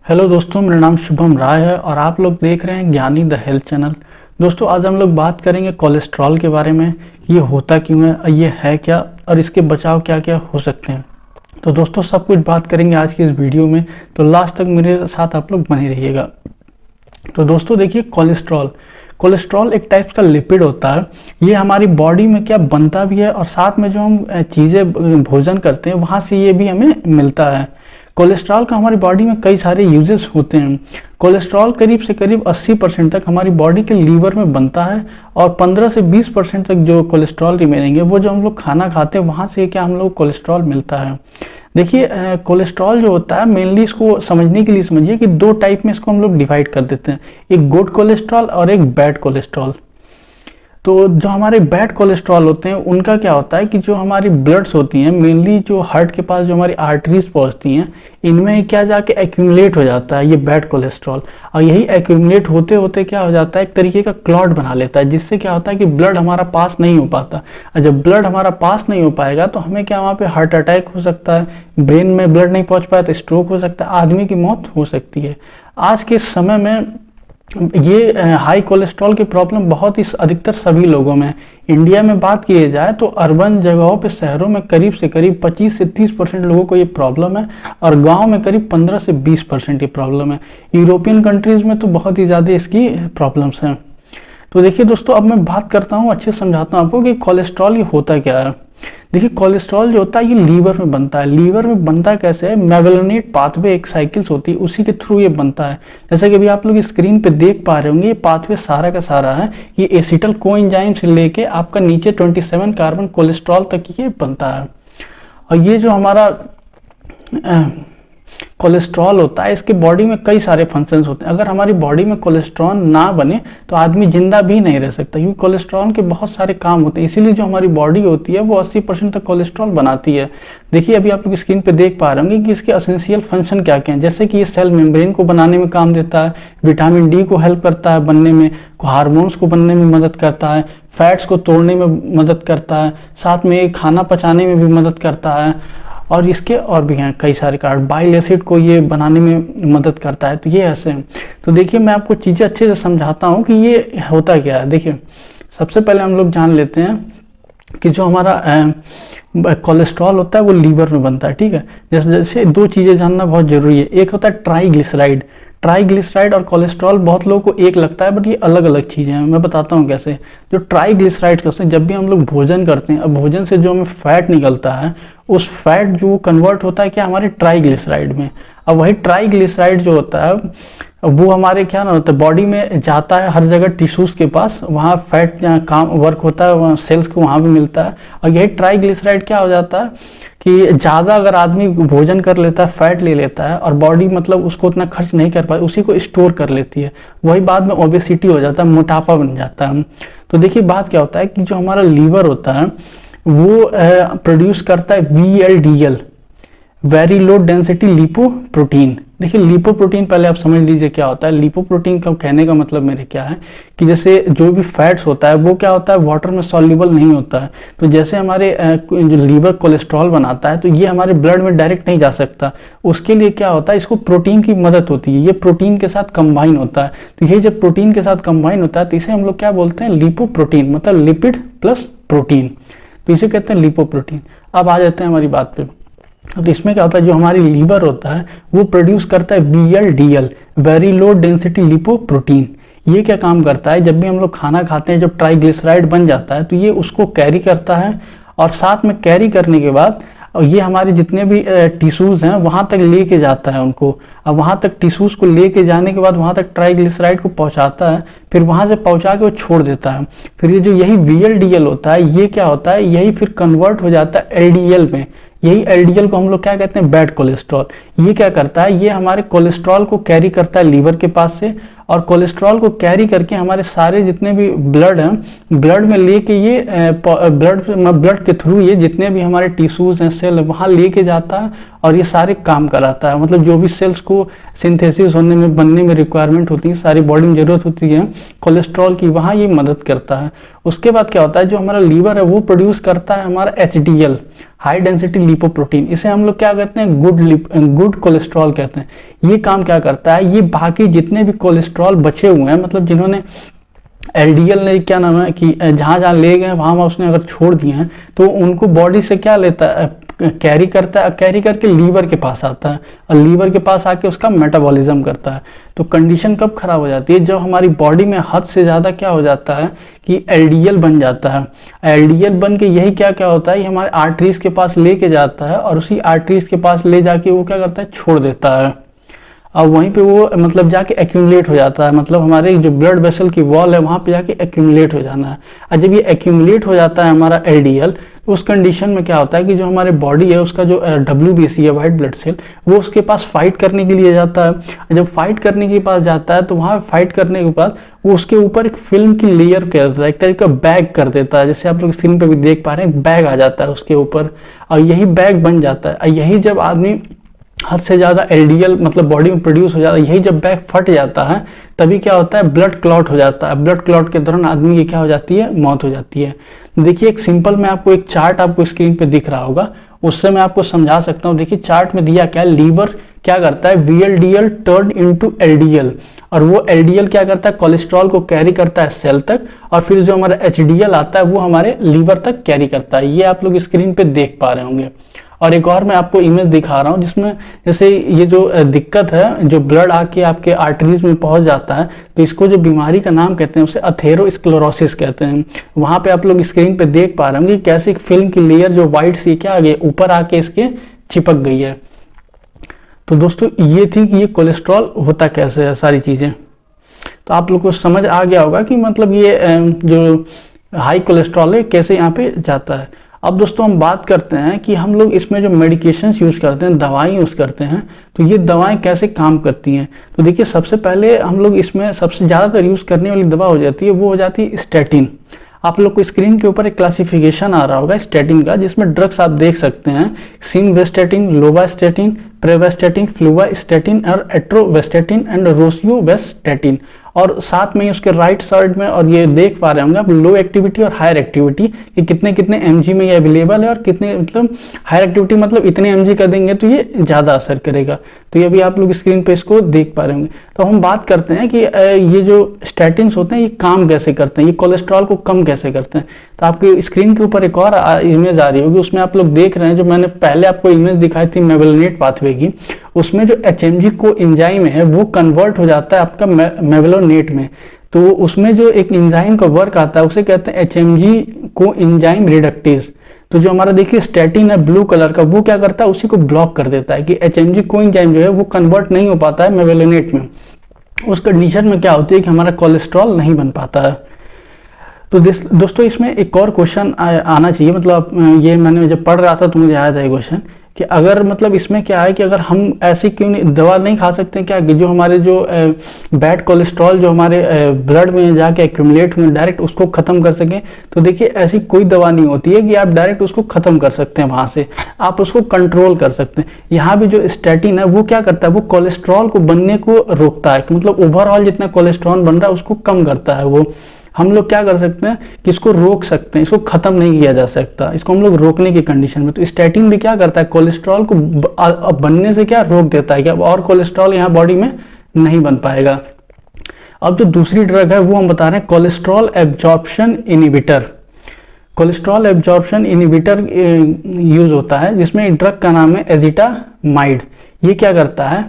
Hello दोस्तों, मेरा नाम शुभम राय है और आप लोग देख रहे हैं ज्ञानी द हेल्थ चैनल। दोस्तों, आज हम लोग बात करेंगे कोलेस्ट्रॉल के बारे में। ये होता क्यों है, ये है क्या और इसके बचाव क्या क्या हो सकते हैं। तो दोस्तों, सब कुछ बात करेंगे आज की इस वीडियो में, तो लास्ट तक मेरे साथ आप लोग बने रहिएगा। तो दोस्तों देखिए, कोलेस्ट्रॉल एक टाइप का लिपिड होता है। ये हमारी बॉडी में क्या बनता भी है और साथ में जो हम चीज़ें भोजन करते हैं वहाँ से ये भी हमें मिलता है। कोलेस्ट्रॉल का हमारी बॉडी में कई सारे यूजेस होते हैं। कोलेस्ट्रॉल करीब से करीब 80% तक हमारी बॉडी के लीवर में बनता है और 15 से 20% तक जो कोलेस्ट्रॉल रिमेनिंग है वो जो हम लोग खाना खाते हैं वहाँ से क्या हम लोग कोलेस्ट्रॉल मिलता है। देखिए, कोलेस्ट्रॉल जो होता है मेनली इसको समझने के लिए समझिए कि दो टाइप में इसको हम लोग डिवाइड कर देते हैं, एक गुड कोलेस्ट्रॉल और एक बैड कोलेस्ट्रॉल। तो जो हमारे बैड कोलेस्ट्रॉल होते हैं उनका क्या होता है कि जो हमारी ब्लड्स होती हैं मेनली जो हार्ट के पास जो हमारी आर्टरीज पहुंचती हैं इनमें क्या जाके एक्यूमुलेट हो जाता है ये बैड कोलेस्ट्रॉल। और यही एक्यूमुलेट होते होते क्या हो जाता है, एक तरीके का क्लॉट बना लेता है, जिससे क्या होता है कि ब्लड हमारा पास नहीं हो पाता। और जब ब्लड हमारा पास नहीं हो पाएगा तो हमें क्या वहाँ पे हार्ट अटैक हो सकता है, ब्रेन में ब्लड नहीं पहुँच पाया तो स्ट्रोक हो सकता है, आदमी की मौत हो सकती है। आज के समय में ये हाई कोलेस्ट्रॉल की प्रॉब्लम बहुत ही अधिकतर सभी लोगों में। इंडिया में बात की जाए तो अर्बन जगहों पे शहरों में करीब से करीब 25 से 30% लोगों को ये प्रॉब्लम है और गांव में करीब 15 से 20% ये प्रॉब्लम है। यूरोपियन कंट्रीज में तो बहुत ही ज़्यादा इसकी प्रॉब्लम्स हैं। तो देखिए दोस्तों, अब मैं बात करता हूँ, अच्छे से समझाता हूँ आपको कि कोलेस्ट्रॉल ये होता क्या है। देखिए, कोलेस्ट्रॉल जो होता है ये लीवर में बनता है। लीवर में बनता कैसे है, मेवलोनेट पाथवे एक साइकिल्स होती है, उसी के थ्रू ये बनता है। जैसे कि अभी आप लोग स्क्रीन पे देख पा रहे होंगे, ये पाथवे सारा का सारा है, ये एसिटल कोएंजाइम से लेके आपका नीचे 27 कार्बन कोलेस्ट्रॉल तक ये बनता है। और ये जो हमारा कोलेस्ट्रॉल होता है इसके बॉडी में कई सारे फंक्शंस होते हैं। अगर हमारी बॉडी में कोलेस्ट्रॉल ना बने तो आदमी जिंदा भी नहीं रह सकता, क्योंकि कोलेस्ट्रॉल के बहुत सारे काम होते हैं। इसीलिए जो हमारी बॉडी होती है वो 80% तक कोलेस्ट्रॉल बनाती है। देखिए, अभी आप लोग स्क्रीन पे देख पा रहे होंगे कि इसके एसेंशियल फंक्शन क्या क्या हैं। जैसे कि ये सेल मेम्ब्रेन को बनाने में काम देता है, विटामिन डी को हेल्प करता है बनने में, हार्मोन्स को बनने में मदद करता है, फैट्स को तोड़ने में मदद करता है, साथ में खाना पचाने में भी मदद करता है। और इसके और भी हैं कई सारे कारण, बाइल एसिड को ये बनाने में मदद करता है। तो ये ऐसे हैं। तो देखिए, मैं आपको चीज़ें अच्छे से समझाता हूँ कि ये होता क्या है। देखिए, सबसे पहले हम लोग जान लेते हैं कि जो हमारा कोलेस्ट्रॉल होता है वो लीवर में बनता है। ठीक है, जैसे जैसे दो चीज़ें जानना बहुत जरूरी है। एक होता है ट्राइग्लिसराइड। ट्राइग्लिसराइड और कोलेस्ट्रॉल बहुत लोगों को एक लगता है, बट ये अलग अलग चीज़ें हैं। मैं बताता हूँ कैसे। जो ट्राइग्लिसराइड करते हैं, जब भी हम लोग भोजन करते हैं, अब भोजन से जो हमें फैट निकलता है उस फैट जो कन्वर्ट होता है क्या हमारे ट्राइग्लिसराइड में। अब वही ट्राइग्लिसराइड जो होता है वो हमारे क्या ना होता है, बॉडी में जाता है हर जगह टिश्यूज के पास, वहाँ फैट जहाँ काम वर्क होता है वहाँ सेल्स को वहाँ भी मिलता है। और यही ट्राइग्लिसराइड क्या हो जाता है कि ज़्यादा अगर आदमी भोजन कर लेता है, फैट ले लेता है और बॉडी मतलब उसको उतना खर्च नहीं कर पाती, उसी को स्टोर कर लेती है, वही बाद में ओबेसिटी हो जाता है, मोटापा बन जाता है। तो देखिए, बात क्या होता है कि जो हमारा लीवर होता है वो प्रोड्यूस करता है VLDL, very low density lipoprotein. देखिए, लिपोप्रोटीन पहले आप समझ लीजिए क्या होता है। लिपोप्रोटीन का कहने का मतलब मेरे क्या है कि जैसे जो भी फैट्स होता है वो क्या होता है, वाटर में सॉल्युबल नहीं होता है। तो जैसे हमारे जो लीवर कोलेस्ट्रॉल बनाता है तो ये हमारे ब्लड में डायरेक्ट नहीं जा सकता। उसके लिए क्या होता है, इसको प्रोटीन की मदद होती है, ये प्रोटीन के साथ कंबाइन होता है। तो ये जब प्रोटीन के साथ कंबाइन होता है तो इसे हम लोग क्या बोलते हैं, लिपोप्रोटीन, मतलब लिपिड प्लस प्रोटीन, तो इसे कहते हैं लिपोप्रोटीन। अब आ जाते हैं हमारी बात पे। तो इसमें क्या होता है, जो हमारी लीवर होता है वो प्रोड्यूस करता है VLDL, very low density lipoprotein. ये क्या काम करता है, जब भी हम लोग खाना खाते हैं जब ट्राइग्लिसराइड बन जाता है तो ये उसको कैरी करता है और साथ में कैरी करने के बाद ये हमारे जितने भी टिश्यूज हैं वहाँ तक लेके जाता है उनको। अब वहाँ तक टिश्यूज को लेके जाने के बाद वहाँ तक ट्राइग्लिसराइड को पहुँचाता है, फिर वहाँ से पहुँचा के वो छोड़ देता है। फिर ये जो यही VLDL होता है ये क्या होता है, यही फिर कन्वर्ट हो जाता है LDL में। यही LDL को हम लोग क्या कहते हैं, बैड कोलेस्ट्रॉल। ये क्या करता है, ये हमारे कोलेस्ट्रॉल को कैरी करता है लीवर के पास से और कोलेस्ट्रॉल को कैरी करके हमारे सारे जितने भी ब्लड हैं, ब्लड में लेके ये ब्लड के थ्रू ये जितने भी हमारे टिश्यूज हैं, सेल वहाँ लेके जाता है और ये सारे काम कराता है। मतलब जो भी सेल्स को सिंथेसिस होने में, बनने में रिक्वायरमेंट होती है, सारी बॉडी में जरूरत होती है कोलेस्ट्रॉल की, वहाँ ये मदद करता है। उसके बाद क्या होता है, जो हमारा लीवर है वो प्रोड्यूस करता है हमारा HDL, हाई डेंसिटी लिपोप्रोटीन। इसे हम लोग क्या कहते हैं, गुड कोलेस्ट्रॉल कहते हैं। ये काम क्या करता है, ये बाकी जितने भी कोलेस्ट्रॉल बचे हुए हैं, मतलब जिन्होंने LDL ने क्या नाम है कि जहाँ जहाँ ले गए वहाँ उसने अगर छोड़ दिए हैं, तो उनको बॉडी से क्या लेता है, कैरी करता है, कैरी करके लीवर के पास आता है और लीवर के पास आके उसका मेटाबॉलिज्म करता है। तो कंडीशन कब खराब हो जाती है, जब हमारी बॉडी में हद से ज़्यादा क्या हो जाता है कि LDL बन जाता है। LDL बन के यही क्या क्या होता है, ये हमारे आर्टरीज के पास लेके जाता है और उसी आर्टरीज के पास ले जाके वो क्या करता है, छोड़ देता है और वहीं पे वो मतलब जाके एक्यूमुलेट हो जाता है। मतलब हमारे जो ब्लड वेसल की वॉल है वहाँ पे जाके एक्यूमुलेट हो जाना है। और जब ये एक्यूमुलेट हो जाता है हमारा LDL, तो उस कंडीशन में क्या होता है कि जो हमारे बॉडी है उसका जो WBC है, वाइट ब्लड सेल, वो उसके पास फाइट करने के लिए जाता है। जब फाइट करने के पास जाता है तो वहाँ फाइट करने के बाद वो उसके ऊपर एक फिल्म की लेयर कर देता है, एक तरीके का बैग कर देता है, जैसे आप लोग स्क्रीन पे भी देख पा रहे हैं, बैग आ जाता है उसके ऊपर और यही बैग बन जाता है। और यही जब आदमी हद से ज़्यादा LDL मतलब बॉडी में प्रोड्यूस हो जाता है, यही जब बैग फट जाता है तभी क्या होता है, ब्लड क्लॉट हो जाता है। ब्लड क्लॉट के दौरान आदमी की क्या हो जाती है, मौत हो जाती है। देखिए एक सिंपल मैं आपको एक चार्ट आपको स्क्रीन पे दिख रहा होगा, उससे मैं आपको समझा सकता हूँ। देखिए चार्ट में दिया क्या है, लीवर क्या करता है, VLDL टर्न इनटू LDL, और वो LDL क्या करता है, कोलेस्ट्रॉल को कैरी करता है सेल तक, और फिर जो हमारा HDL आता है वो हमारे लीवर तक कैरी करता है। ये आप लोग स्क्रीन पे देख पा रहे होंगे। और एक और मैं आपको इमेज दिखा रहा हूँ जिसमें जैसे ये जो दिक्कत है, जो ब्लड आके आपके आर्टरीज में पहुंच जाता है, तो इसको जो बीमारी का नाम कहते हैं उसे अथेरोस्क्लेरोसिस कहते हैं। वहां पे आप लोग स्क्रीन पे देख पा रहे होंगे कैसे एक फिल्म की लेयर जो व्हाइट सी क्या आ गई ऊपर आके इसके चिपक गई है। तो दोस्तों ये थी कि ये कोलेस्ट्रॉल होता कैसे है, सारी चीजें तो आप लोग को समझ आ गया होगा कि मतलब ये जो हाई कोलेस्ट्रॉल है कैसे यहाँ पे जाता है। अब दोस्तों हम बात करते हैं कि हम लोग इसमें जो मेडिकेशंस यूज़ करते हैं, दवाएं यूज़ करते हैं, तो ये दवाएं कैसे काम करती हैं। तो देखिए सबसे पहले हम लोग इसमें सबसे ज़्यादातर यूज़ करने वाली दवा हो जाती है, वो हो जाती है स्टैटिन। आप लोग को स्क्रीन के ऊपर एक क्लासिफिकेशन आ रहा होगा स्टैटिन का, जिसमें ड्रग्स आप देख सकते हैं, सिनवेस्टैटिन, लोवास्टैटिन, प्रेवास्टैटिन, फ्लूवास्टैटिन और एट्रोवेस्टैटिन एंड रोसियोवेस्टैटिन। और साथ में ही उसके राइट साइड में और ये देख पा रहे होंगे आप लो एक्टिविटी और हायर एक्टिविटी कि कितने कितने mg में ये अवेलेबल है और कितने मतलब हायर एक्टिविटी मतलब इतने mg का देंगे तो ये ज़्यादा असर करेगा। तो ये भी आप लोग स्क्रीन पे इसको देख पा रहे होंगे। तो हम बात करते हैं कि ये जो स्टैटिन्स होते हैं ये काम कैसे करते हैं, ये कोलेस्ट्रॉल को कम कैसे करते हैं। तो आपकी स्क्रीन के ऊपर एक और इमेज आ रही होगी, उसमें आप लोग देख रहे हैं जो मैंने पहले आपको इमेज दिखाई थी मेवेलोनेट पाथवे की, उसमें जो HMG को एंजाइम है वो कन्वर्ट हो जाता है आपका मेवेलोनेट में। तो उसमें जो एक एंजाइम का वर्क आता है उसे कहते हैं HMG को एंजाइम रिडक्टेज। तो जो हमारा देखिए स्टैटिन है ब्लू कलर का, वो क्या करता है उसी को ब्लॉक कर देता है कि HMG को एंजाइम जो है वो कन्वर्ट नहीं हो पाता है मेवेलोनेट में। उस कंडीशन में क्या होती है कि हमारा कोलेस्ट्रॉल नहीं बन पाता है। तो दोस्तों इसमें एक और क्वेश्चन आना चाहिए, मतलब ये मैंने जब पढ़ रहा था तो मुझे आया था ये क्वेश्चन कि अगर मतलब इसमें क्या है कि अगर हम ऐसी क्यों नहीं दवा नहीं खा सकते क्या कि जो हमारे जो बैड कोलेस्ट्रॉल जो हमारे ब्लड में जाके एक्यूमुलेट हुए डायरेक्ट उसको खत्म कर सकें। तो देखिए ऐसी कोई दवा नहीं होती है कि आप डायरेक्ट उसको खत्म कर सकते हैं, वहां से आप उसको कंट्रोल कर सकते हैं। यहाँ भी जो स्टैटिन है वो क्या करता है, वो कोलेस्ट्रॉल को बनने को रोकता है, मतलब ओवरऑल जितना कोलेस्ट्रॉल बन रहा है उसको कम करता है। वो हम लोग क्या कर सकते हैं कि इसको रोक सकते हैं, इसको खत्म नहीं किया जा सकता, इसको हम लोग रोकने की कंडीशन में। तो स्टैटिन भी क्या करता है, कोलेस्ट्रॉल को बनने से क्या रोक देता है कि अब और कोलेस्ट्रॉल यहाँ बॉडी में नहीं बन पाएगा। अब जो दूसरी ड्रग है वो हम बता रहे हैं cholesterol absorption inhibitor. Cholesterol absorption inhibitor use होता है, जिसमें ड्रग का नाम है एजिटामाइड। ये क्या करता है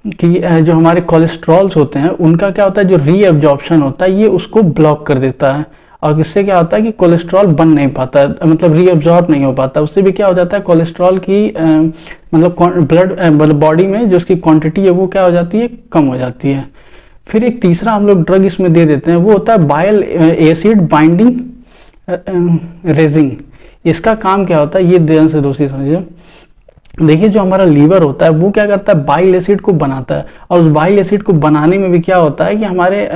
कि जो हमारे कोलेस्ट्रॉल्स होते हैं उनका क्या होता है, जो रीअब्जॉर्प्शन होता है ये उसको ब्लॉक कर देता है, और इससे क्या होता है कि कोलेस्ट्रॉल बन नहीं पाता, मतलब रीअब्जॉर्ब नहीं हो पाता। उससे भी क्या हो जाता है, कोलेस्ट्रॉल की मतलब ब्लड मतलब बॉडी में जो उसकी क्वांटिटी है वो क्या हो जाती है, कम हो जाती है। फिर एक तीसरा हम लोग ड्रग इसमें दे देते हैं, वो होता है बाइल एसिड बाइंडिंग रेजिंग। इसका काम क्या होता है, ये ध्यान से दोस्तों समझिए। देखिए जो हमारा लीवर होता है वो क्या करता है, बाइल एसिड को बनाता है, और उस बाइल एसिड को बनाने में भी क्या होता है कि हमारे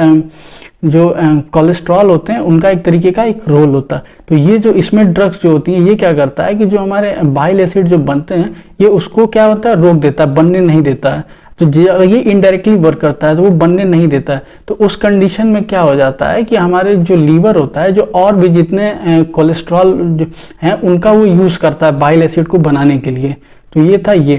जो कोलेस्ट्रॉल होते हैं उनका एक तरीके का एक रोल होता है। तो ये जो इसमें ड्रग्स जो होती हैं ये क्या करता है कि जो हमारे बाइल एसिड जो बनते हैं ये उसको क्या होता है, रोक देता है, बनने नहीं देता है। तो ये इनडायरेक्टली वर्क करता है तो वो बनने नहीं देता है। तो उस कंडीशन में क्या हो जाता है कि हमारे जो लीवर होता है, जो और भी जितने कोलेस्ट्रॉल हैं उनका वो यूज़ करता है बाइल एसिड को बनाने के लिए। तो ये था ये।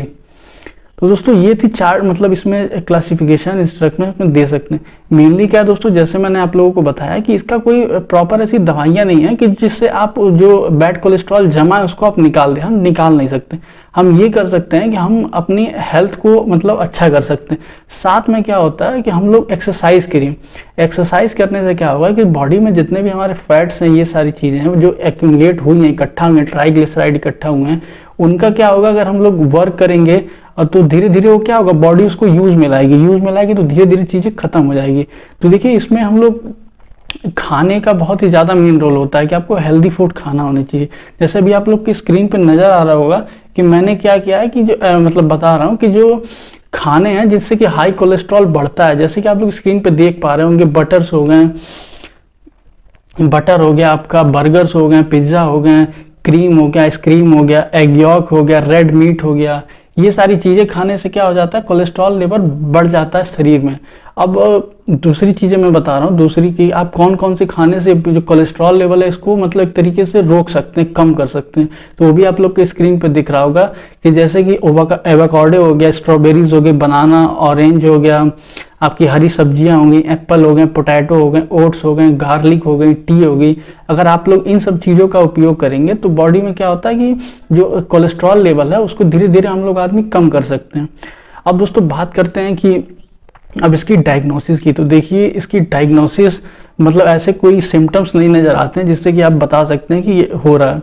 तो दोस्तों ये थी चार, मतलब इसमें क्लासिफिकेशन इस ड्रग में दे सकते हैं। मेनली क्या है दोस्तों, जैसे मैंने आप लोगों को बताया कि इसका कोई प्रॉपर ऐसी दवाइयाँ नहीं है कि जिससे आप जो बैड कोलेस्ट्रॉल जमा है उसको आप निकाल दें। हम निकाल नहीं सकते। हम ये कर सकते हैं कि हम अपनी हेल्थ को मतलब अच्छा कर सकते हैं। साथ में क्या होता है कि हम लोग एक्सरसाइज करें। एक्सरसाइज करने से क्या होगा कि बॉडी में जितने भी हमारे फैट्स हैं, ये सारी चीज़ें हैं जो एक्यूमुलेट हुई हैं, इकट्ठा हुए हैं, ट्राइग्लिसराइड इकट्ठा हुए हैं, उनका क्या होगा, अगर हम लोग वर्क करेंगे और तो धीरे धीरे वो क्या होगा, बॉडी उसको यूज में लाएगी तो धीरे धीरे चीज़ें खत्म हो जाएगी। तो देखिए इसमें हम लोग खाने का बहुत ही ज़्यादा मेन रोल होता है कि आपको हेल्दी फूड खाना होना चाहिए। जैसे अभी आप लोग की स्क्रीन पे नज़र आ रहा होगा कि मैंने क्या किया है कि जो मतलब बता रहा हूँ कि जो खाने हैं जिससे कि हाई कोलेस्ट्रॉल बढ़ता है, जैसे कि आप लोग स्क्रीन पे देख पा रहे होंगे, बटर्स हो गए, बटर हो गया आपका, बर्गर्स हो गए, पिज्ज़ा हो गए, क्रीम हो गया, आइसक्रीम हो गया, एग यॉक हो गया, रेड मीट हो गया, ये सारी चीज़ें खाने से क्या हो जाता है, कोलेस्ट्रॉल लेवल बढ़ जाता है शरीर में। अब दूसरी चीज़ें मैं बता रहा हूँ, दूसरी कि आप कौन कौन से खाने से जो कोलेस्ट्रॉल लेवल है इसको मतलब एक तरीके से रोक सकते हैं, कम कर सकते हैं। तो वो भी आप लोग के स्क्रीन पे दिख रहा होगा कि जैसे कि एवोकाडो हो गया, स्ट्रॉबेरीज हो गए, बनाना, ऑरेंज हो गया, आपकी हरी सब्जियां हो गई, एप्पल हो गए, पोटैटो हो गए, ओट्स हो गए, गार्लिक हो गई, टी हो गई। अगर आप लोग इन सब चीज़ों का उपयोग करेंगे तो बॉडी में क्या होता है कि जो कोलेस्ट्रॉल लेवल है उसको धीरे धीरे हम लोग आदमी कम कर सकते हैं। अब दोस्तों बात करते हैं कि अब इसकी डायग्नोसिस की। तो देखिए इसकी डायग्नोसिस मतलब ऐसे कोई सिम्टम्स नहीं नज़र आते हैं जिससे कि आप बता सकते हैं कि ये हो रहा है।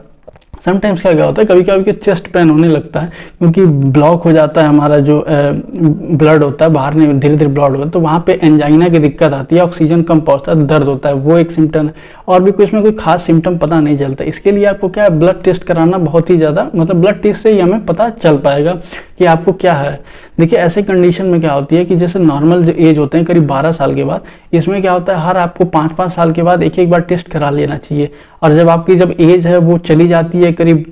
समटाइम्स क्या होता है, कभी कभी चेस्ट पेन होने लगता है क्योंकि ब्लॉक हो जाता है हमारा जो ब्लड होता है, बाहर नहीं धीरे धीरे ब्लड होता है, तो वहाँ पे एंजाइना की दिक्कत आती है, ऑक्सीजन कम पहुँचता है, दर्द होता है, वो एक सिम्टम है। और भी कोई इसमें कोई खास सिम्टम पता नहीं चलता। इसके लिए आपको क्या है, ब्लड टेस्ट कराना बहुत ही ज़्यादा, मतलब ब्लड टेस्ट से ही हमें पता चल पाएगा कि आपको क्या है। देखिए ऐसे कंडीशन में क्या होती है कि जैसे नॉर्मल जो एज होते हैं करीब 12 साल के बाद, इसमें क्या होता है हर आपको 5-5 साल के बाद एक बार टेस्ट करा लेना चाहिए। और जब आपकी जब एज है वो चली जाती है करीब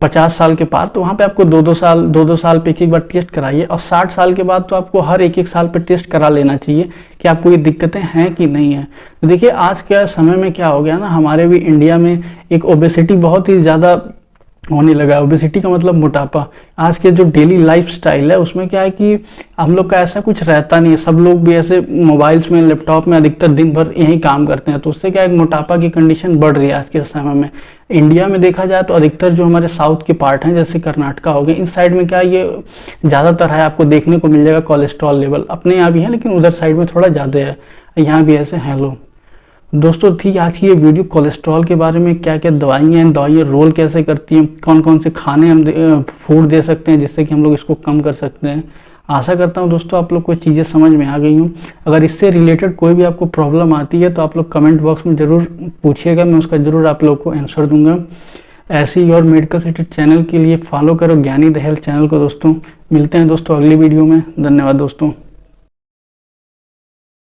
50 साल के पार, तो वहाँ पे आपको 2-2 साल पे एक बार टेस्ट कराइए। और 60 साल के बाद तो आपको हर एक साल पे टेस्ट करा लेना चाहिए कि आपको ये दिक्कतें हैं कि नहीं है। तो देखिए आज के समय में क्या हो गया ना, हमारे भी इंडिया में एक ओबेसिटी बहुत ही ज़्यादा होने लगा है। ओबेसिटी का मतलब मोटापा। आज के जो डेली लाइफ स्टाइल है उसमें क्या है कि हम लोग का ऐसा कुछ रहता नहीं है, सब लोग भी ऐसे मोबाइल्स में, लैपटॉप में अधिकतर दिन भर यही काम करते हैं, तो उससे क्या है मोटापा की कंडीशन बढ़ रही है आज के समय में। इंडिया में देखा जाए तो अधिकतर जो हमारे साउथ के पार्ट हैं जैसे कर्नाटका हो गए, इन साइड में क्या है ये ज़्यादातर है, आपको देखने को मिल जाएगा कोलेस्ट्रॉल लेवल। अपने यहाँ भी है लेकिन उधर साइड में थोड़ा ज़्यादा है, यहाँ भी ऐसे हैं लोग। दोस्तों थी आज की ये वीडियो कोलेस्ट्रॉल के बारे में, क्या क्या दवाइयाँ हैं, दवाइयाँ रोल कैसे करती हैं, कौन कौन से खाने हम फूड दे सकते हैं जिससे कि हम लोग इसको कम कर सकते हैं। आशा करता हूँ दोस्तों आप लोग को चीज़ें समझ में आ गई हूँ। अगर इससे रिलेटेड कोई भी आपको प्रॉब्लम आती है तो आप लोग कमेंट बॉक्स में ज़रूर पूछिएगा, मैं उसका ज़रूर आप लोग को आंसर दूंगा। ऐसी ही और मेडिकल सिटी चैनल के लिए फॉलो करो ज्ञानी द हेल्थ चैनल को दोस्तों। मिलते हैं दोस्तों अगली वीडियो में। धन्यवाद दोस्तों।